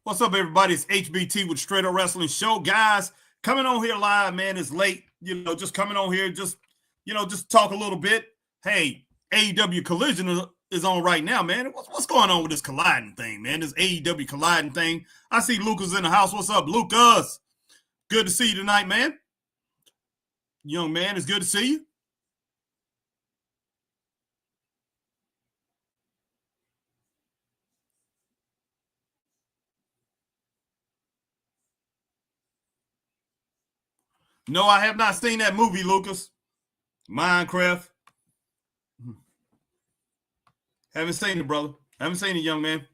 What's up, everybody? It's HBT with Straight Up Wrestling Show. Guys, coming on here live, man. It's late. Just coming on here, just talk a little bit. Hey, AEW Collision is on right now, man. What's going on with this colliding thing, man? This AEW colliding thing. I see Lucas in the house. What's up, Lucas? Good to see you tonight, man. Young man, it's good to see you. No, I have not seen that movie, Lucas. Minecraft. Haven't seen it, brother. Haven't seen it, young man.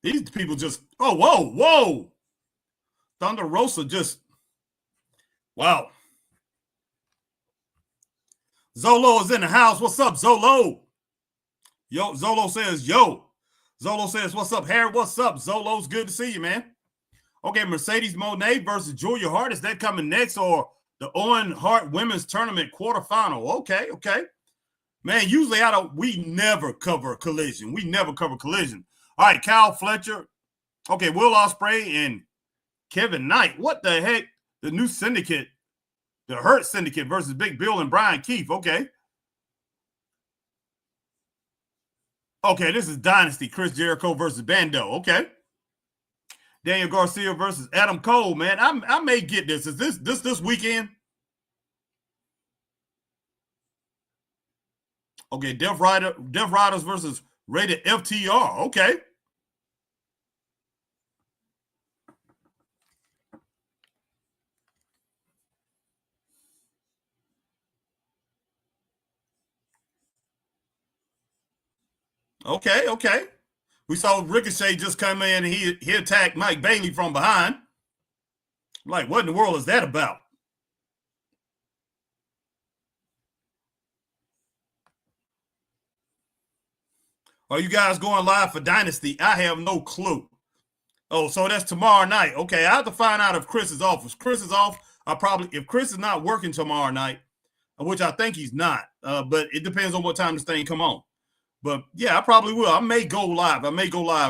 These people just, whoa. Thunder Rosa just, wow. Zolo is in the house. What's up, Zolo? Yo, Zolo says, yo. Zolo says, what's up, Harry? What's up, Zolo's good to see you, man. Okay, Mercedes Moné versus Julia Hart. Is that coming next, or the Owen Hart Women's Tournament quarterfinal? Okay. Man, usually we never cover Collision. All right, Kyle Fletcher. Okay, Will Ospreay and Kevin Knight. What the heck? The new syndicate, the Hurt Syndicate versus Big Bill and Brian Keefe. Okay, this is Dynasty. Chris Jericho versus Bando. Okay. Daniel Garcia versus Adam Cole. Man, I may get this. Is this weekend? Okay, Death Riders versus Rated FTR. Okay. Okay. We saw Ricochet just come in and he attacked Mike Bailey from behind. Like, what in the world is that about? Are you guys going live for Dynasty? I have no clue. Oh, so that's tomorrow night. Okay, I have to find out if Chris is off. If Chris is off, if Chris is not working tomorrow night, which I think he's not, but it depends on what time this thing come on. But yeah, I probably will. I may go live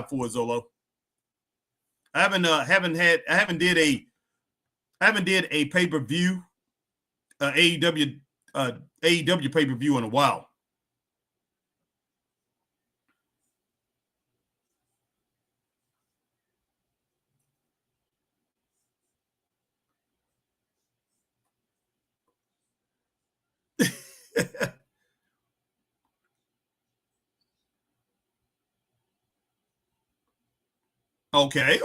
for it, Zolo. I haven't did a pay-per-view, AEW pay-per-view in a while. Okay.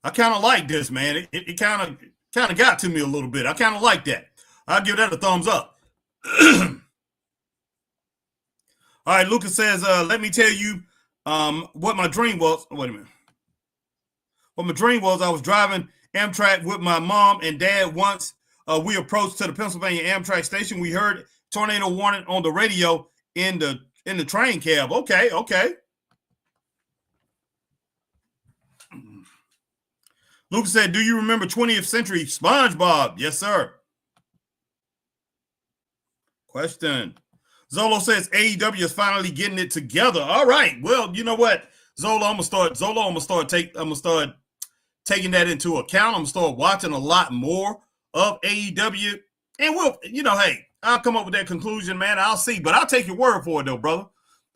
I kind of like this, man. It kind of got to me a little bit. I kind of like that. I'll give that a thumbs up. All right, Lucas says, let me tell you what my dream was. Wait a minute. What my dream was, I was driving Amtrak with my mom and dad once. We approached to the Pennsylvania Amtrak station. We heard tornado warning on the radio in the train cab. Okay. Lucas said, do you remember 20th Century SpongeBob? Yes, sir. Question. Zolo says AEW is finally getting it together. All right. Well, you know what, Zolo, I'm gonna start taking that into account. I'm gonna start watching a lot more of AEW, and hey, I'll come up with that conclusion, man. I'll see, but I'll take your word for it, though, brother.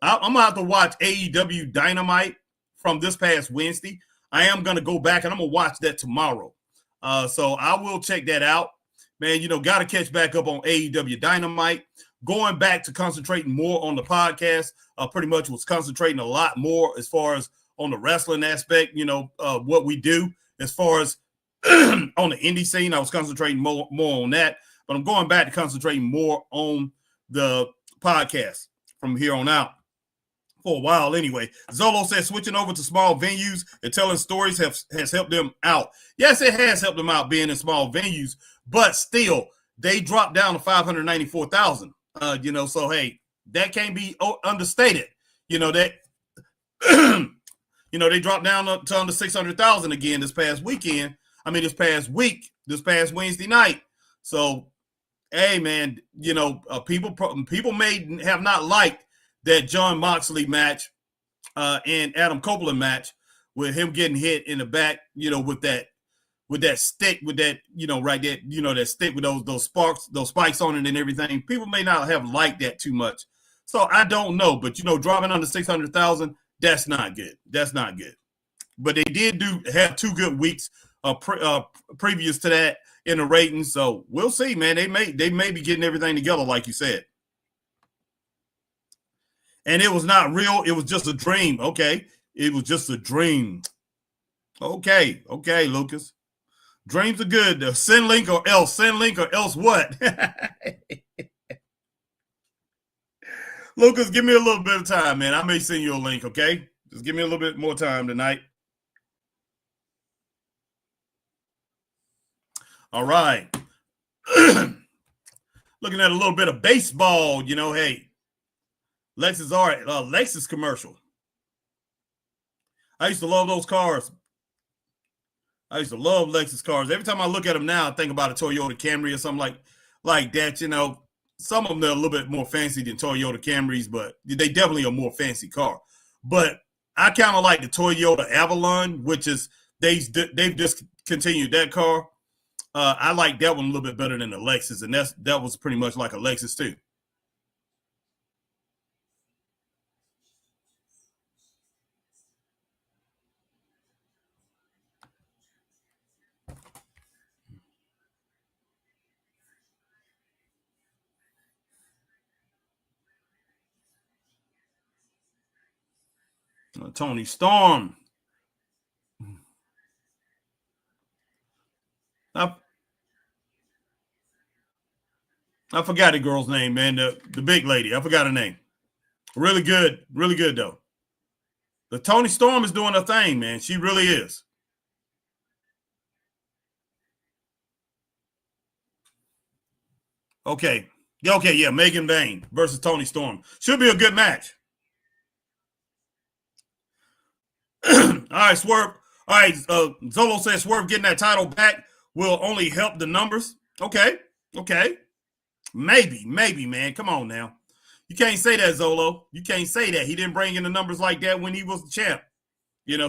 I'm gonna have to watch AEW Dynamite from this past Wednesday. I am going to go back and I'm going to watch that tomorrow. So I will check that out. Man, got to catch back up on AEW Dynamite. Going back to concentrating more on the podcast, pretty much was concentrating a lot more as far as on the wrestling aspect, what we do. As far as on the indie scene, I was concentrating more on that. But I'm going back to concentrating more on the podcast from here on out. for a while anyway. Zolo says switching over to small venues and telling stories has helped them out. Yes, it has helped them out being in small venues, but still, they dropped down to 594,000. So hey, that can't be understated. That they dropped down to under 600,000 again this past weekend. This past week, this past Wednesday night. So, hey man, people may have not liked that John Moxley match and Adam Copeland match with him getting hit in the back, with that stick, with that, right there, that stick with those spikes on it and everything. People may not have liked that too much. So I don't know, but dropping under 600,000, that's not good. That's not good. But they did have 2 good weeks previous to that in the ratings. So we'll see, man. They may be getting everything together, like you said. And it was not real. It was just a dream. Okay. It was just a dream. Okay, Lucas. Dreams are good. Send link or else what? Lucas, give me a little bit of time, man. I may send you a link, okay? Just give me a little bit more time tonight. All right. Looking at a little bit of baseball, hey. Lexus commercial. I used to love those cars. I used to love Lexus cars. Every time I look at them now, I think about a Toyota Camry or something like that. Some of them are a little bit more fancy than Toyota Camrys, but they definitely are more fancy car. But I kind of like the Toyota Avalon, which is they've discontinued that car. I like that one a little bit better than the Lexus, and that was pretty much like a Lexus too. Tony Storm. I forgot the girl's name, man. The big lady. I forgot her name. Really good though. The Tony Storm is doing her thing, man. She really is. Okay, yeah. Megan Bain versus Tony Storm should be a good match. All right, Swerve. All right, Zolo says Swerve getting that title back will only help the numbers. Okay. Maybe, man. Come on now. You can't say that, Zolo. You can't say that. He didn't bring in the numbers like that when he was the champ.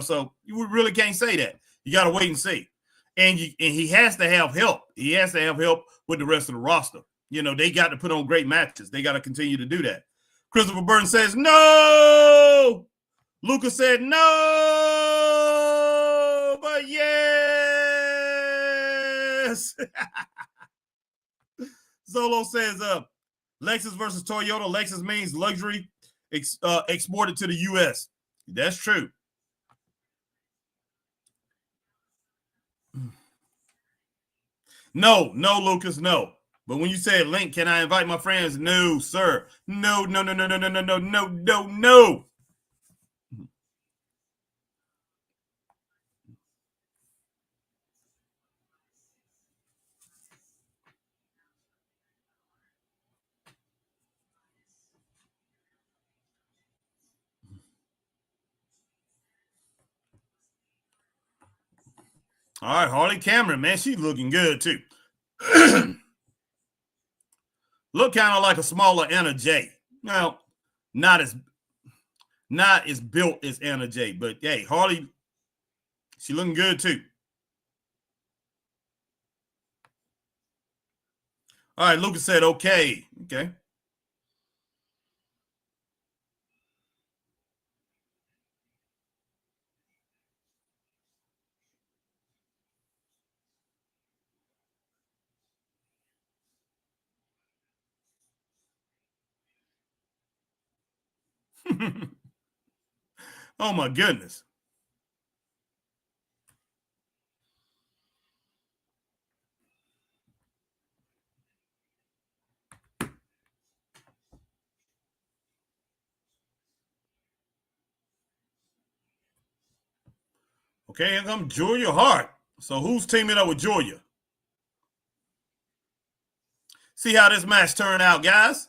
So you really can't say that. You got to wait and see. And he has to have help. He has to have help with the rest of the roster. They got to put on great matches. They got to continue to do that. Christopher Burton says, no! Lucas said, no! But yes! Zolo says, Lexus versus Toyota. Lexus means luxury exported to the U.S. That's true. No, Lucas, no. But when you said link, can I invite my friends? No, sir. No. All right, Harley Cameron, man, she's looking good too. Look kind of like a smaller Anna Jay. Now, not as built as Anna Jay, but hey, Harley, she looking good too. All right, Lucas said okay. Oh my goodness. Okay, here comes Julia Hart. So who's teaming up with Julia? See how this match turned out, guys.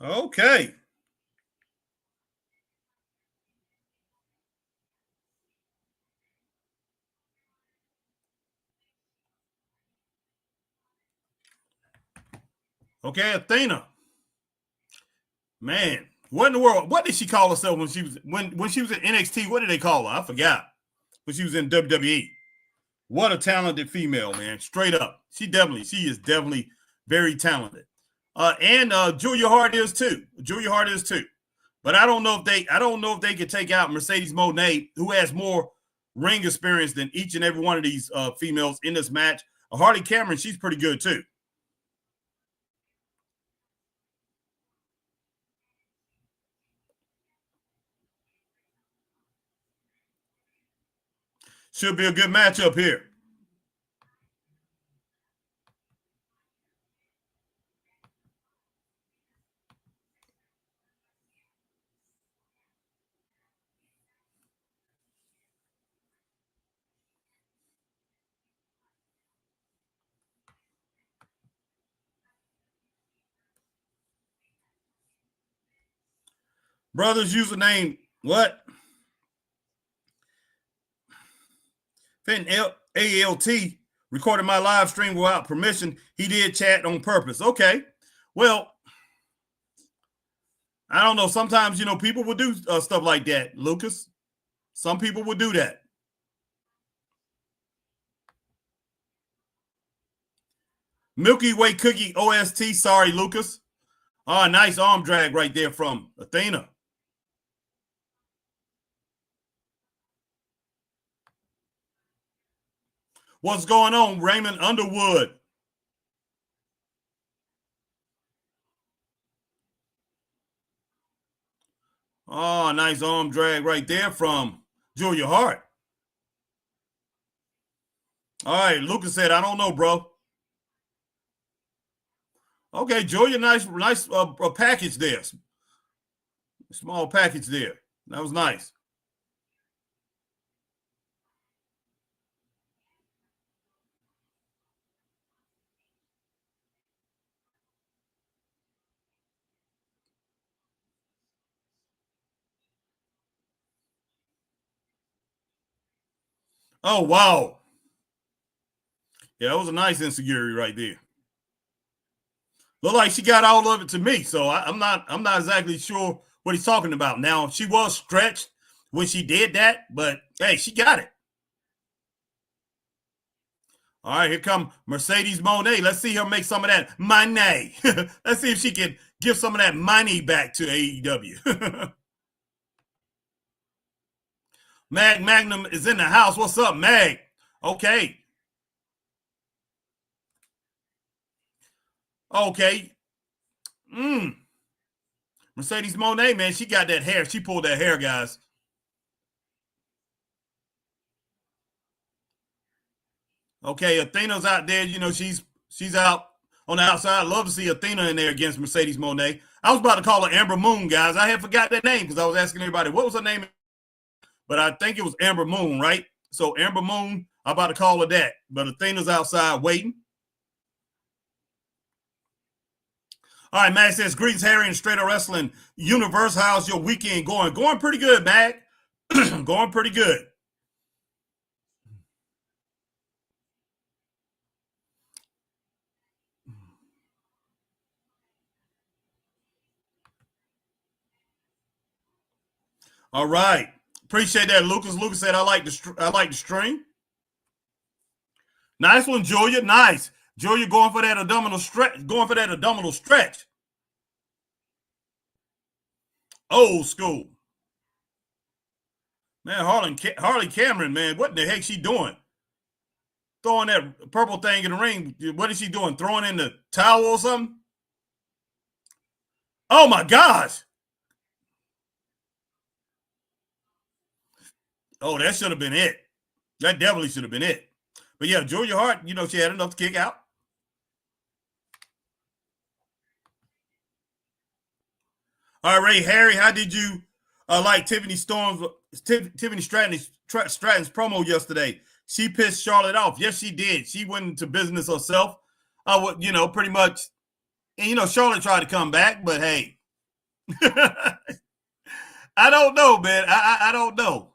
Okay. Okay, Athena. Man, what in the world? What did she call herself when she was in NXT? What did they call her? I forgot. When she was in WWE. What a talented female, man. Straight up. She is definitely very talented. And Julia Hart is too. Julia Hart is too. But I don't know if they could take out Mercedes Moné, who has more ring experience than each and every one of these females in this match. Harley Cameron, she's pretty good too. Should be a good matchup here. Brothers username what? Fenton ALT recorded my live stream without permission. He did chat on purpose. Okay. Well, I don't know. Sometimes, people will do stuff like that, Lucas. Some people will do that. Milky Way Cookie OST. Sorry, Lucas. Oh, nice arm drag right there from Athena. What's going on, Raymond Underwood? Oh, nice arm drag right there from Julia Hart. All right, Lucas said, I don't know, bro. Okay, Julia, nice package there. Small package there. That was nice. Oh, wow. Yeah, that was a nice insecurity right there. Look like she got all of it to me, so I'm not exactly sure what he's talking about. Now, she was stretched when she did that, but hey, she got it. All right, here come Mercedes Moné. Let's see her make some of that money. Let's see if she can give some of that money back to AEW. Mag Magnum is in the house. What's up, Mag? Okay. Okay. Mercedes Moné, man, she got that hair. She pulled that hair, guys. Okay, Athena's out there. She's out on the outside. I'd love to see Athena in there against Mercedes Moné. I was about to call her Amber Moon, guys. I had forgot that name because I was asking everybody what was her name, but I think it was Amber Moon, right? So Amber Moon, I'm about to call her that. But Athena's outside waiting. All right, Matt says, greetings, Harry, and Straight Up Wrestling Universe. How's your weekend going? Going pretty good, Matt. Going pretty good. All right. Appreciate that, Lucas. Lucas said, I like the stream. Nice one, Julia. Nice. Julia going for that abdominal stretch. Going for that abdominal stretch. Old school. Man, Harley Cameron, man, what the heck she doing? Throwing that purple thing in the ring. What is she doing? Throwing in the towel or something? Oh my gosh. Oh, that should have been it. That definitely should have been it. But yeah, Julia Hart, she had enough to kick out. All right, Ray Harry, how did you like Tiffany Stratton's promo yesterday? She pissed Charlotte off. Yes, she did. She went into business herself. Pretty much. And Charlotte tried to come back, but hey, I don't know, man. I don't know.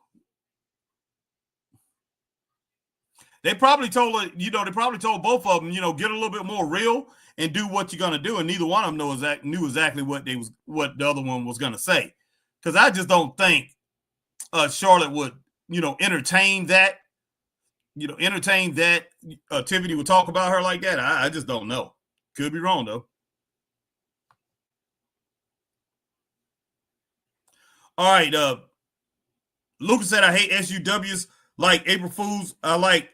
They probably told her, they probably told both of them, get a little bit more real and do what you're gonna do. And neither one of them knew exactly what the other one was gonna say. Because I just don't think Charlotte would, entertain that. Tiffany would talk about her like that. I just don't know. Could be wrong though. All right. Lucas said, I hate SUWs like April Fools. I like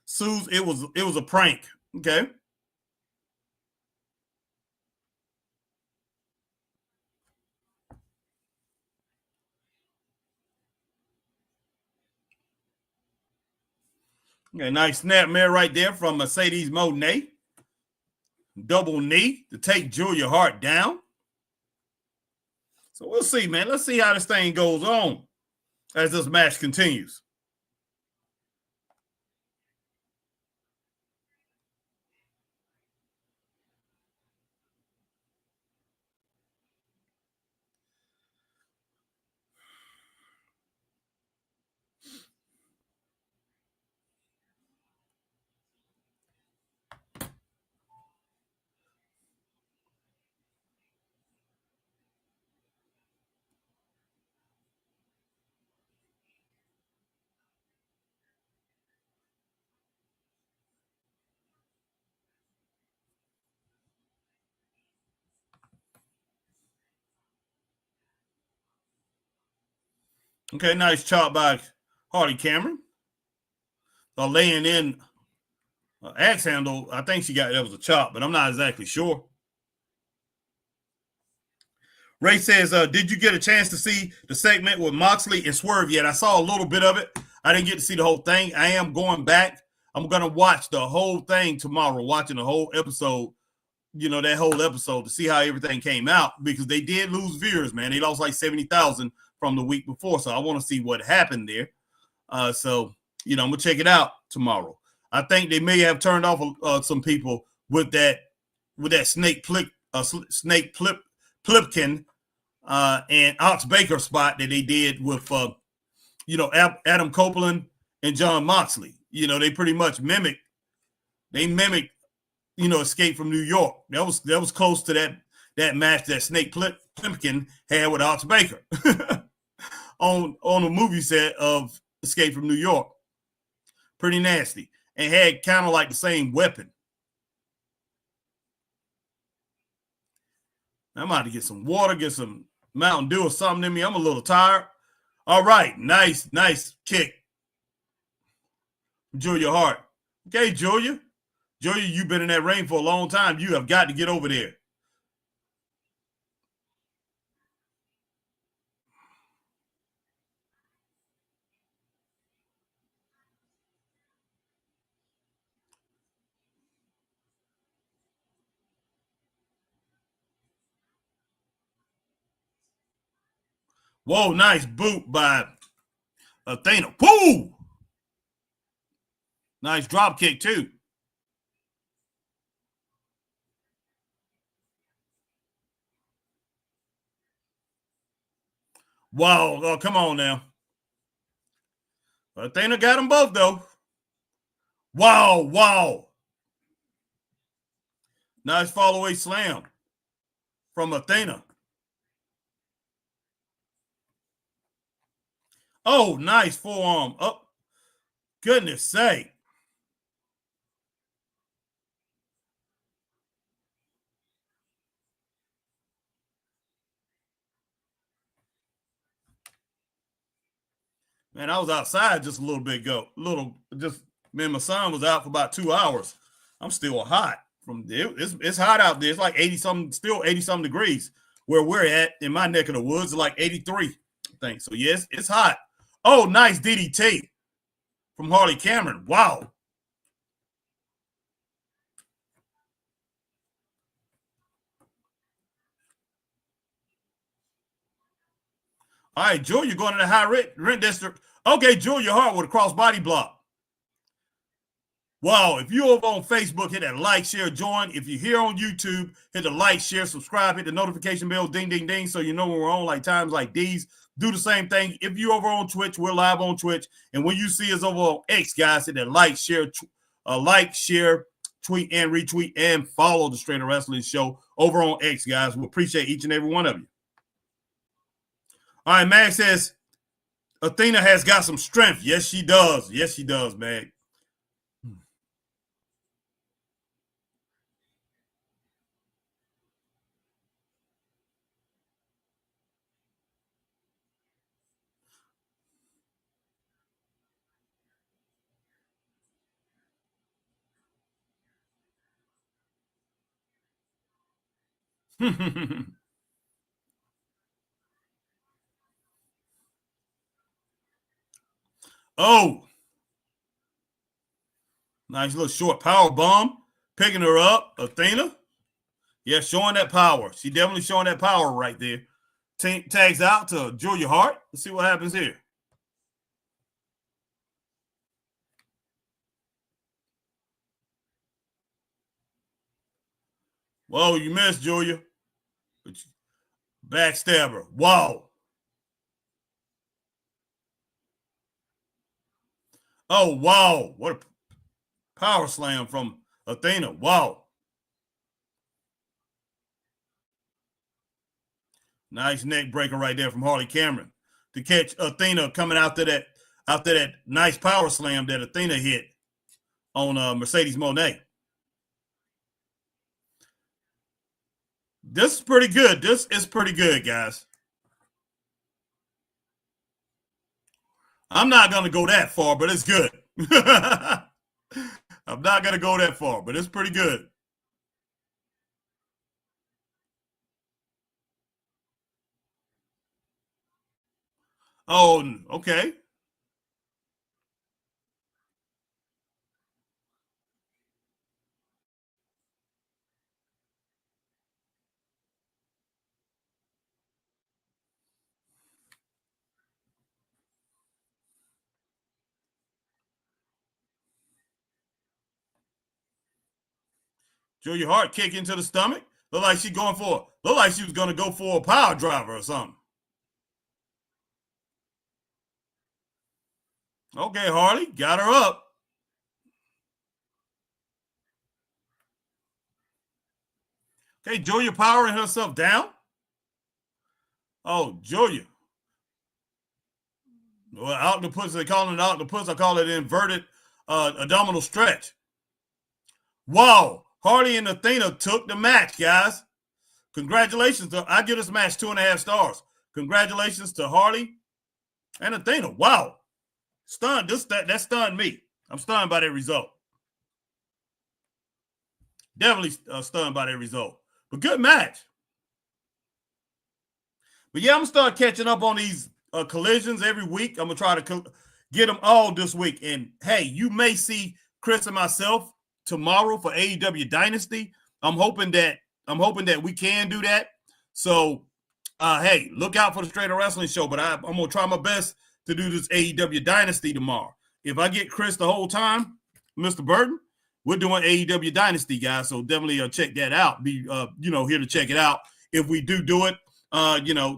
Sue's. It was a prank. Okay. Okay, nice snapmare right there from Mercedes Moné. Double knee to take Julia Hart down. So we'll see, man. Let's see how this thing goes on as this match continues. Okay, nice chop by Hardy Cameron. Laying in axe handle. I think that was a chop, but I'm not exactly sure. Ray says, did you get a chance to see the segment with Moxley and Swerve yet? I saw a little bit of it. I didn't get to see the whole thing. I am going back. I'm going to watch the whole thing tomorrow, watching the whole episode, that whole episode to see how everything came out because they did lose viewers, man. They lost like 70,000 from the week before. So I want to see what happened there. So I'm going to check it out tomorrow. I think they may have turned off some people with that snake Plipkin and Ox Baker spot that they did with Adam Copeland and John Moxley. They pretty much mimicked Escape from New York. That was close to that match that Snake Plipkin had with Ox Baker on a movie set of Escape from New York. Pretty nasty. And had kind of like the same weapon. I'm about to get some water, get some Mountain Dew or something in me. I'm a little tired. All right. Nice kick. Julia Hart. Okay, Julia. Julia, you've been in that ring for a long time. You have got to get over there. Whoa, nice boot by Athena. Woo! Nice drop kick, too. Wow. Oh, come on now. Athena got them both, though. Wow, wow. Nice fall away slam from Athena. Oh, nice forearm. Oh, goodness sake. Man, I was outside just a little bit ago. Me and my son was out for about 2 hours. I'm still hot. It's hot out there. It's like 80 something, still 80 something degrees where we're at in my neck of the woods. It's like 83, I think. So yes, it's hot. Oh, nice DDT from Harley Cameron. Wow. All right, Julia going to the high rent district. Okay, Julia Hart with a crossbody block. Wow, if you're over on Facebook, hit that like, share, join. If you're here on YouTube, hit the like, share, subscribe, hit the notification bell, ding, ding, ding, so you know when we're on like times like these. Do the same thing. If you're over on Twitch, we're live on Twitch. And when you see us over on X, guys, hit that like, share, tweet, and retweet, and follow the Straight Wrestling Show over on X, guys. We appreciate each and every one of you. All right, Mag says, Athena has got some strength. Yes, she does. Yes, she does, Mag. Oh, nice little short power bomb. Picking her up, Athena. Yeah, showing that power. She definitely showing that power right there. Tags out to Julia Hart. Let's see what happens here. Whoa, you missed, Julia. Backstabber. Wow. Oh, wow. What a power slam from Athena. Wow. Nice neck breaker right there from Harley Cameron to catch Athena coming after that nice power slam that Athena hit on Mercedes Moné. This is pretty good. This is pretty good, guys. I'm not going to go that far, but it's good. I'm not going to go that far, but it's pretty good. Oh, okay. Julia Hart kick into the stomach. Look like she was going to go for a power driver or something. Okay, Harley got her up. Okay, Julia powering herself down. Oh, Julia. Well, octopus, they call it an octopus. I call it an inverted abdominal stretch. Wow. Harley and Athena took the match, guys. Congratulations. I give this match 2.5 stars. Congratulations to Harley and Athena. Wow. Stunned. That stunned me. I'm stunned by that result. Definitely stunned by that result. But good match. But yeah, I'm going to start catching up on these collisions every week. I'm going to try to get them all this week. And hey, you may see Chris and myself tomorrow for AEW Dynasty. I'm hoping that we can do that. So Hey, look out for the Straight Up Wrestling Show, but I'm going to try my best to do this AEW Dynasty tomorrow. If I get Chris the whole time, Mr. Burton, we're doing AEW Dynasty, guys, so definitely check that out. Be, here to check it out if we do it.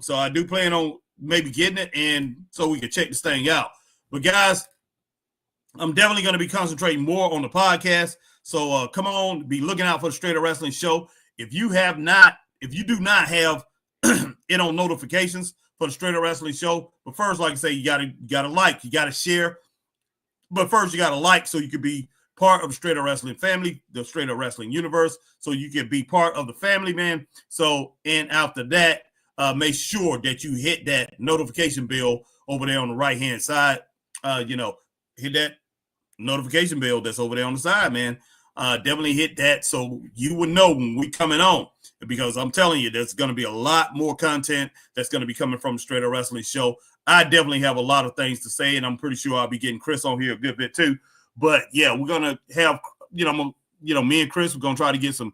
So I do plan on maybe getting it, and so we can check this thing out. But, guys, I'm definitely going to be concentrating more on the podcast. So come on, be looking out for the Straight Up Wrestling Show. If you do not have it on notifications for the Straight Up Wrestling Show, but first, like I say, you gotta like, you gotta share. But first, you gotta like so you can be part of the Straight Up Wrestling family, the Straight Up Wrestling universe, so you can be part of the family, man. So, and after that, make sure that you hit that notification bell over there on the right-hand side. Hit that notification bell that's over there on the side, man. Definitely hit that so you would know when we coming on, because I'm telling you, there's going to be a lot more content that's going to be coming from the Straight Up Wrestling Show. I definitely have a lot of things to say, and I'm pretty sure I'll be getting Chris on here a good bit too. But yeah, we're going to have, me and Chris, we're going to try to get some,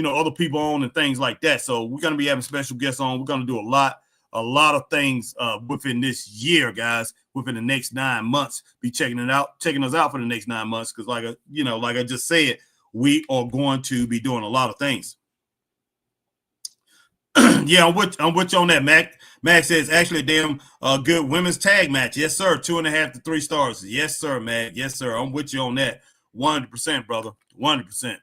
other people on and things like that. So we're going to be having special guests on. We're going to do a lot of things within this year, guys, within the next 9 months. Be checking us out for the next 9 months. Cause like I just said, we are going to be doing a lot of things. Yeah, I'm with you on that, Mac. Mac says actually damn good women's tag match. Yes, sir. 2.5 to 3 stars. Yes, sir, Mac. Yes, sir. I'm with you on that. 100%, brother. 100%.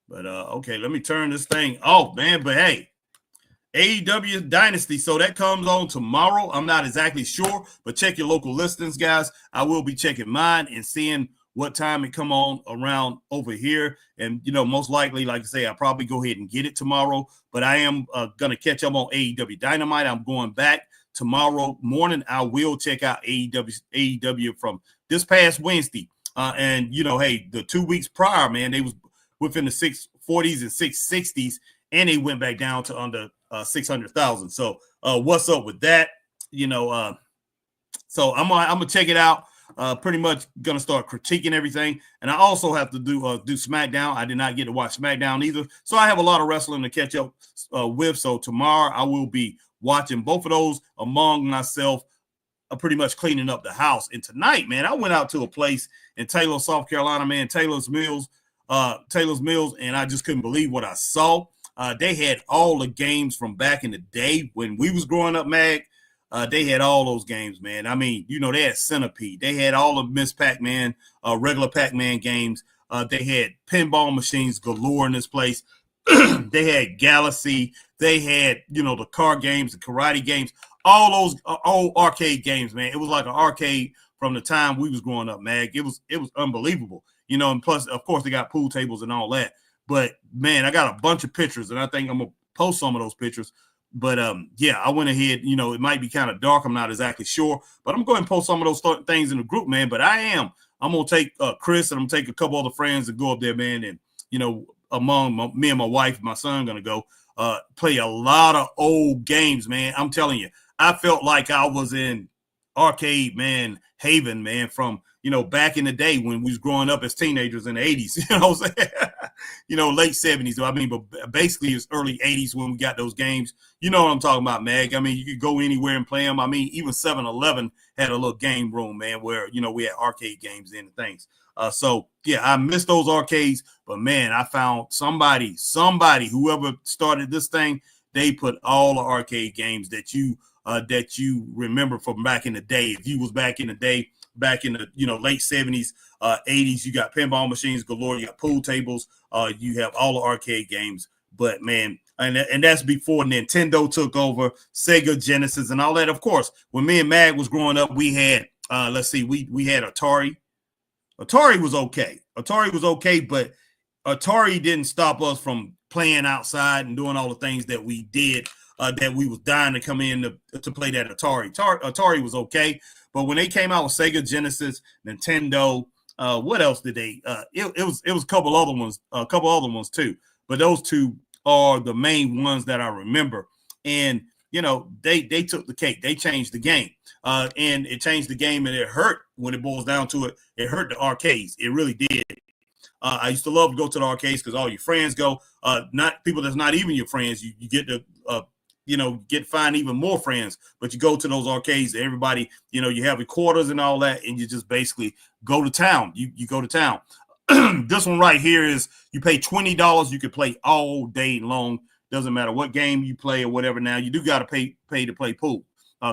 But okay, let me turn this thing off, man. But hey, AEW Dynasty, so that comes on tomorrow. I'm not exactly sure, but check your local listings, guys. I will be checking mine and seeing what time it come on around over here. And, most likely, like I say, I'll probably go ahead and get it tomorrow. But I am going to catch up on AEW Dynamite. I'm going back tomorrow morning. I will check out AEW from this past Wednesday. And, hey, the 2 weeks prior, man, they was within the 640s and 660s, and they went back down to under 600,000. So what's up with that? So I'm gonna check it out. Pretty much gonna start critiquing everything, and I also have to do SmackDown. I did not get to watch SmackDown either, so I have a lot of wrestling to catch up with. So tomorrow I will be watching both of those among myself, pretty much cleaning up the house. And tonight, man, I went out to a place in Taylor, South Carolina, man, Taylor's Mills, and I just couldn't believe what I saw. They had all the games from back in the day when we was growing up, Mag. They had all those games, man. I mean, they had Centipede. They had all of Miss Pac-Man, regular Pac-Man games. They had pinball machines galore in this place. They had Galaxy. They had, the car games, the karate games, all those old arcade games, man. It was like an arcade from the time we was growing up, Mag. It was unbelievable, and plus, of course, they got pool tables and all that. But, man, I got a bunch of pictures, and I think I'm going to post some of those pictures. But, yeah, I went ahead. It might be kind of dark. I'm not exactly sure. But I'm going to post some of those things in the group, man. But I'm going to take Chris, and I'm going to take a couple other friends and go up there, man. And, among me and my wife, my son going to go play a lot of old games, man. I'm telling you, I felt like I was in arcade, man, haven, man, from, back in the day when we was growing up as teenagers in the 80s, what I'm saying? Late 70s. I mean, but basically it's early 80s when we got those games. You know what I'm talking about, Mag. I mean, you could go anywhere and play them. I mean, even 7-Eleven had a little game room, man, where, we had arcade games in and things. So, yeah, I missed those arcades. But, man, I found somebody, whoever started this thing, they put all the arcade games that you remember from back in the day. If you was back in the day, back in the late 70s, 80s, you got pinball machines galore, you got pool tables, you have all the arcade games. But man, and that's before Nintendo took over, Sega Genesis and all that. Of course, when me and Mag was growing up, we had we had Atari. Atari was okay, but Atari didn't stop us from playing outside and doing all the things that we did, that we was dying to come in to play that Atari. Atari was okay. But when they came out with Sega Genesis, Nintendo, what else did they? It was a couple other ones too. But those two are the main ones that I remember. And they took the cake. They changed the game, and it changed the game, and it hurt when it boils down to it. It hurt the arcades. It really did. I used to love to go to the arcades because all your friends go. Not people that's not even your friends. You get to find even more friends. But you go to those arcades, everybody, you have your quarters and all that, and you just basically go to town. You go to town. This one right here is you pay $20. You can play all day long. Doesn't matter what game you play or whatever. Now you do got to pay to play pool.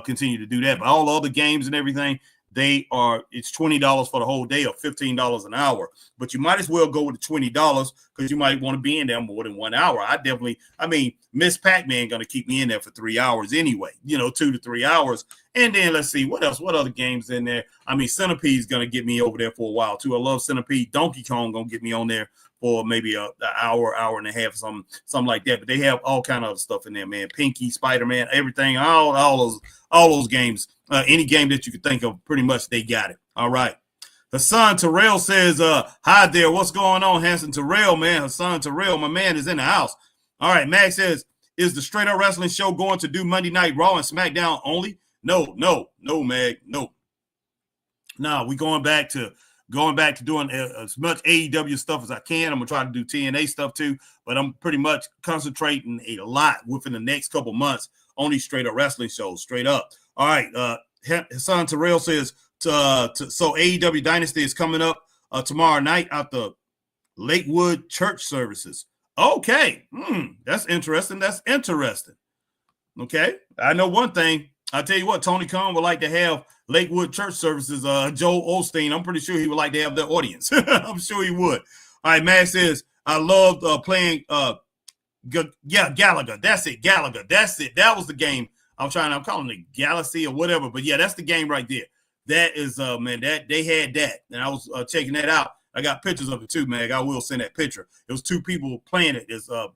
Continue to do that, but all the other games and everything, it's $20 for the whole day or $15 an hour. But you might as well go with the $20 because you might want to be in there more than 1 hour. Miss Pac-Man gonna keep me in there for 3 hours anyway, 2 to 3 hours. And then let's see what else, what other games in there. Centipede's gonna get me over there for a while too. I love Centipede. Donkey Kong gonna get me on there for maybe an hour and a half, something like that. But they have all kind of stuff in there, man. Pinky, Spider-Man, everything, all those games. Any game that you could think of, pretty much they got it. All right. Hassan Terrell says, hi there. What's going on, Hanson Terrell, man? Hassan Terrell, my man, is in the house. All right. Max says, is the Straight Up Wrestling Show going to do Monday Night Raw and SmackDown only? No, Mag. No. No, we're going back to doing as much AEW stuff as I can. I'm going to try to do TNA stuff too, but I'm pretty much concentrating a lot within the next couple months on these Straight Up Wrestling shows, straight up. All right. Hassan Terrell says, so AEW Dynasty is coming up tomorrow night at the Lakewood church services. Okay. That's interesting. Okay. I know one thing. I'll tell you what, Tony Khan would like to have Lakewood church services. Joe Osteen, I'm pretty sure he would like to have the audience. I'm sure he would. All right, Matt says, I loved playing Gallagher. That's it, Gallagher. That's it. That was the game. I'm calling it Galaxy or whatever. But yeah, that's the game right there. That is, man, that they had that. And I was checking that out. I got pictures of it too, man. I will send that picture. It was two people playing it. There's a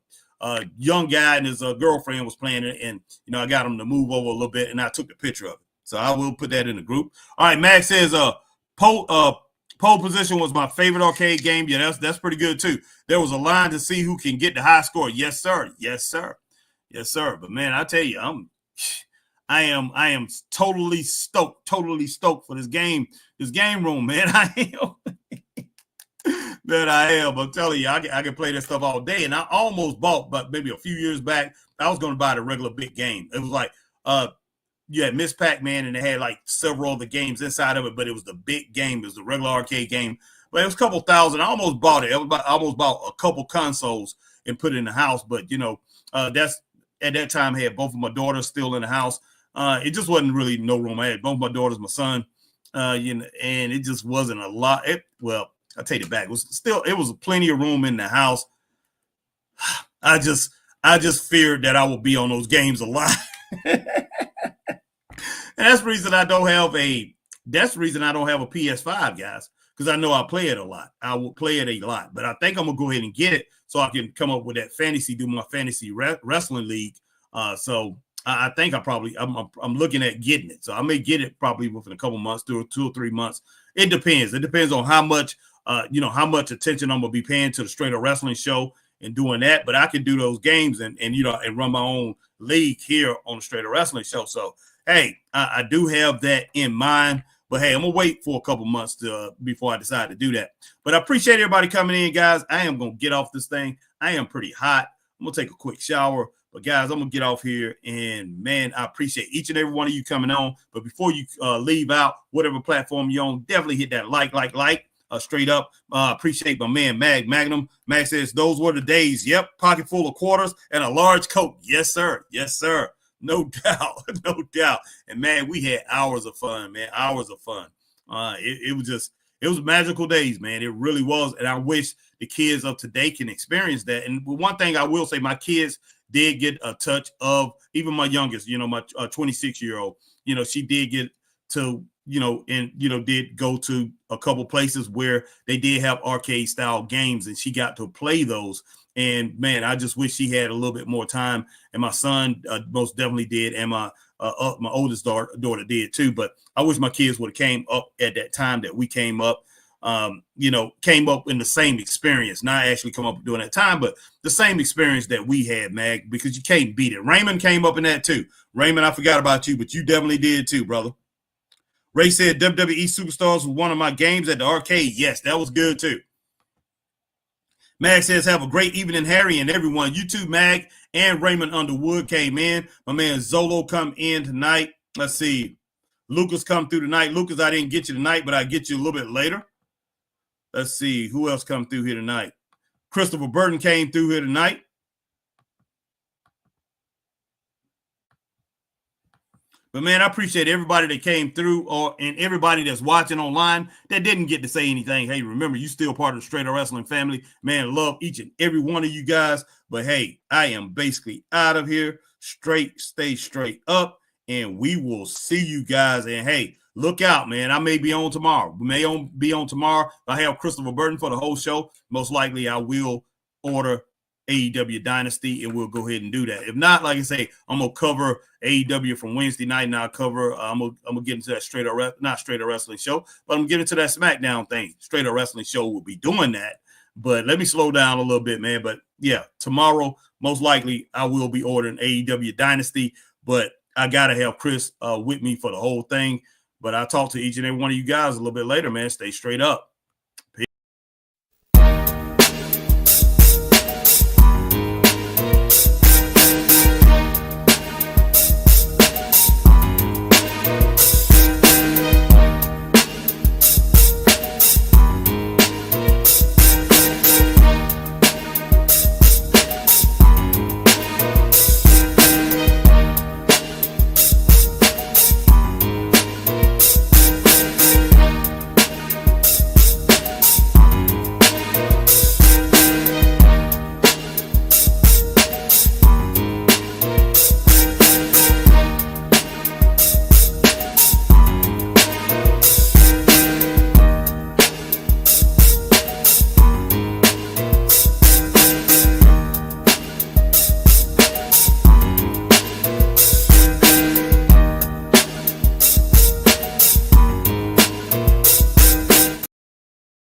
young guy and his girlfriend was playing it, and I got him to move over a little bit, and I took the picture of it. So I will put that in the group. All right, Max says pole position was my favorite arcade game. Yeah, that's pretty good too. There was a line to see who can get the high score. Yes, sir. But man, I tell you, I am totally stoked for this game room, man. I am. That I am. I'm telling you, I can play that stuff all day. And I almost bought, but maybe a few years back, I was going to buy the regular big game. It was like, you had Miss Pac-Man, and they had like several other games inside of it, but it was the big game. It was the regular arcade game. But it was a couple thousand. I almost bought it. I almost bought a couple consoles and put it in the house. But, that's at that time, I had both of my daughters still in the house. It just wasn't really no room. I had both my daughters, my son, and it just wasn't a lot. I'll take it back. It was plenty of room in the house. I just feared that I would be on those games a lot. And that's the reason I don't have a PS5, guys, because I know I play it a lot. I will play it a lot, but I think I'm gonna go ahead and get it so I can come up with that do my fantasy wrestling league. So I think I'm looking at getting it. So I may get it probably within a couple months, 2 or 3 months. It depends. It depends on how much attention I'm gonna be paying to the Straight Up Wrestling Show and doing that. But I can do those games and run my own league here on the Straight Up Wrestling Show. So hey, I do have that in mind. But hey, I'm gonna wait for a couple months before I decide to do that. But I appreciate everybody coming in, guys. I am gonna get off this thing. I am pretty hot. I'm gonna take a quick shower. But guys, I'm gonna get off here, and man, I appreciate each and every one of you coming on. But before you leave out, whatever platform you're on, definitely hit that like. Straight up. Appreciate my man Magnum. Max says those were the days. Yep, pocket full of quarters and a large coat. Yes, sir. No doubt. And man, we had hours of fun, man. It was magical days, man. It really was. And I wish the kids of today can experience that. And one thing I will say, my kids did get a touch of, even my youngest, my 26-year-old, she did get to, did go to a couple places where they did have arcade style games, and she got to play those. And man, I just wish she had a little bit more time. And my son most definitely did, and my oldest daughter did too. But I wish my kids would have came up at that time that we came up. Came up in the same experience, not actually come up during that time, but the same experience that we had, Mag, because you can't beat it. Raymond came up in that too. Raymond, I forgot about you, but you definitely did too, brother. Ray said WWE Superstars was one of my games at the arcade. Yes, that was good too. Mag says, have a great evening, Harry and everyone. You too, Mag. And Raymond Underwood came in. My man Zolo come in tonight. Let's see. Lucas come through tonight. Lucas, I didn't get you tonight, but I'll get you a little bit later. Let's see. Who else come through here tonight? Christopher Burton came through here tonight. But, man, I appreciate everybody that came through and everybody that's watching online that didn't get to say anything. Hey, remember, you still part of the Straight Up Wrestling family. Man, love each and every one of you guys. But, hey, I am basically out of here. Stay straight up, and we will see you guys. And, hey, look out, man. I may be on tomorrow. We may be on tomorrow. I have Christopher Burton for the whole show. Most likely I will order AEW Dynasty, and we'll go ahead and do that. If not, like I say, I'm gonna cover AEW from Wednesday night, and I'll cover. I'm gonna get into that not Straight Up Wrestling show, but I'm gonna get into that SmackDown thing. Straight Up Wrestling show will be doing that, but let me slow down a little bit, man. But yeah, tomorrow most likely I will be ordering AEW Dynasty, but I gotta have Chris with me for the whole thing. But I'll talk to each and every one of you guys a little bit later, man. Stay straight up.